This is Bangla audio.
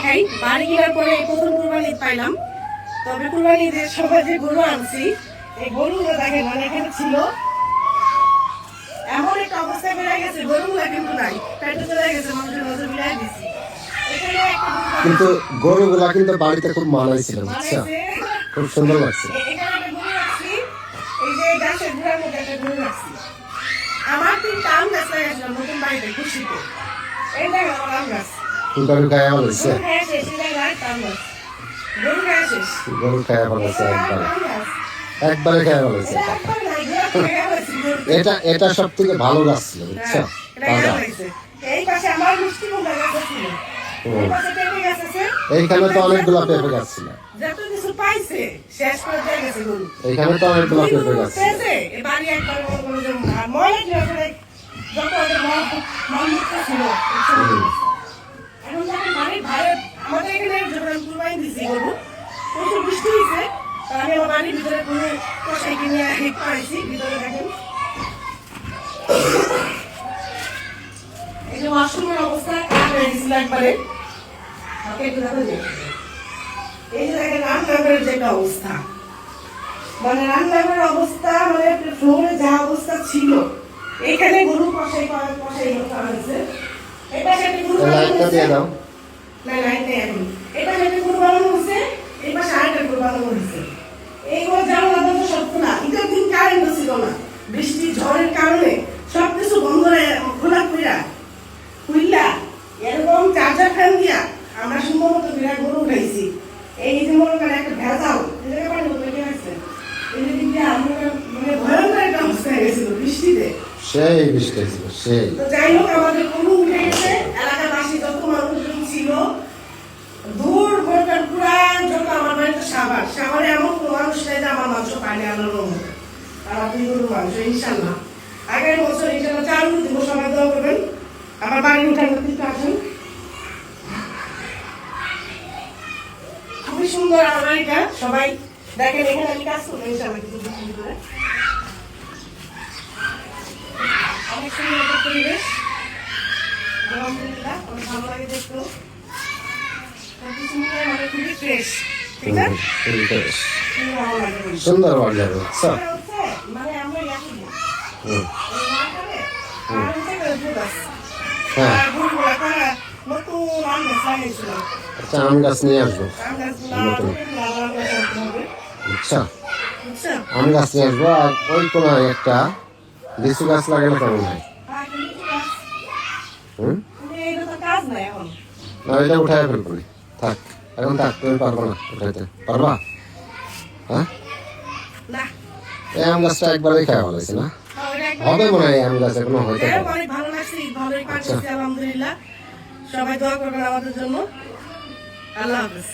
দেখাই বাড়ি কেনার পরে এই প্রথম কুরবানি পাইলাম। তবে কুরবানি যে সবাই যে গরু আনছি এই গরুগুলো দেখেন মানে এখানে ছিল এমন একটা অবস্থা বেড়ে গেছে, গরুগুলো কিন্তু নাই, পেটে চলে গেছে, মানুষের নজর বিলাই দিছি। এখানে একটা কিন্তু গরুগুলা কিন্তু বাড়িতে খুব মানাইছিল, বুঝছো? খুব সুন্দর লাগছে। এখানে একটা গরু রাখছি, এই যে গাছের গুড়ার মধ্যে একটা গরু রাখছি। আমার 3টা আম গাছ লাগাইছিলাম নতুন বাড়িতে খুশিতে। এই দেখো আমার আম গাছ গরু খায়া বলেছে, গরু খায় শেষ, এই দেখো আরেকটা আম গাছ গরু খায় শেষ। গরু খায়া বলেছে একবারে, একবারে খায়া বলেছে। এটা সব থেকে ভালো গাছ ছিল, বুঝছো? তাজা। এই পাশে আমার মিষ্টি কুমড়া গাছ ছিল, এই পাশে পেঁপে গাছ আছে, এইখানে তো অনেকগুলা পেঁপে গাছ ছিল, যত কিছু পাইছে শেষ করে দিয়ে গেছে গরু। এইখানে তো অনেকগুলা পেঁপে গাছ ছিল। এই বাড়ি একবার মনে যে ময়লা ছিল, আসলে যত ওদের মলমূত্র ছিল এখন যখন বাড়ির বাইরে আমাদের এখানে যখন কুরবানি দিছি গরু প্রচুর বৃষ্টি হয়েছে, আমি আমার বাড়ির ভিতরে কোনো কষাই কিনে পাইছি। ভিতরে দেখেন এই যে ওয়াশরুমের অবস্থা খারাপ হয়ে গেছিল একবারে। এই যে দেখেন রান্নাঘরের যে একটা অবস্থা, মানে রান্নাঘরের অবস্থা মানে ফ্লোরে যা অবস্থা ছিল, এখানে গরু কষাই করা হয়েছে। এটা সেটা গরু লাইটটা দিয়ে দাও। না লাইট নেই এখন। এটা সেটা গরু বানানো হয়েছে, এই পাশে আরেকটা গরু বানানো হয়েছে। এইগুলো জানালা বন্ধ সব খোলা, ঈদের দিন কারেন্ট ছিল না, বৃষ্টি ঝড়ের কারণে সবকিছু বন্ধ খোলা খুললা এরকম চার্জার ফ্যান দিয়া আমরা সুন্দর মতো বিরাট গরু উঠাইছি। এই যে মনে করেন একটা ভেজাল মানে ভয়ঙ্কর একটা অবস্থা হয়ে গেছিল বৃষ্টিতে, সেই বৃষ্টি ছিল সেই। তো যাই হোক আমাদের গরু উঠে গেছে, এলাকাবাসী যত মানুষজন ছিল দূর ভোটার পুরা যত আমার বাড়িতে সাভারে এমন কোনো মানুষ নেই যে আমার মাংস পায়নি আনানোর মতো। আর আপনি গরু মাংস ইনশাল্লাহ আগামী বছর ইনশাল্লাহ চালু দিব, সবাই দোয়া করবেন। আমার বাড়ির উঠান দিতে আসুন, খুবই সুন্দর আমার বাড়িটা, সবাই দেখেন। এখানে আমি কাজ করবো ইনশাল্লাহ কিছু দিন করে, অনেক সুন্দর একটা পরিবেশ, আলহামদুলিল্লাহ অনেক ভালো লাগে দেখতেও, সবকিছু মিলে মানে খুবই ফ্রেশ। ঠিক আছে, খুবই ভালো লাগে। সুন্দর বাড়ি যাবে, বুঝছো? মানে আমরা ইয়াকি দিই হুম। এই মাঠে আর হচ্ছে দুধ আছে হ্যাঁ, আর গরুগুলা তারা নতুন আম গাছ লাগিয়েছিল, আচ্ছা আম গাছ নিয়ে আসবো, আম গাছগুলা নতুন, লাগানো করতে হবে, বুঝছো? বুঝছো? আম গাছ নিয়ে আসবো। আর ওই কোনায় একটা লিচু গাছ লাগানো কেমন হয়? আর লিচু গাছ, হুম, কিন্তু এটা তো কাজ নাই এখন। না এটা উঠায় ফেলবো নি, থাক এখন, থাক। তুমি পারবো না উঠাইতে, পারবা? হ্যাঁ, না এই আম গাছটা একবারই খাওয়া হয়েছে না, হবে মনে হয় এই আম গাছ এখনো হইতে পারে। অনেক ভালো লাগছে, ভালোই পাচ্ছি আলহামদুলিল্লাহ। সবাই দোয়া করবেন আমাদের জন্য। আল্লাহ হাফেজ।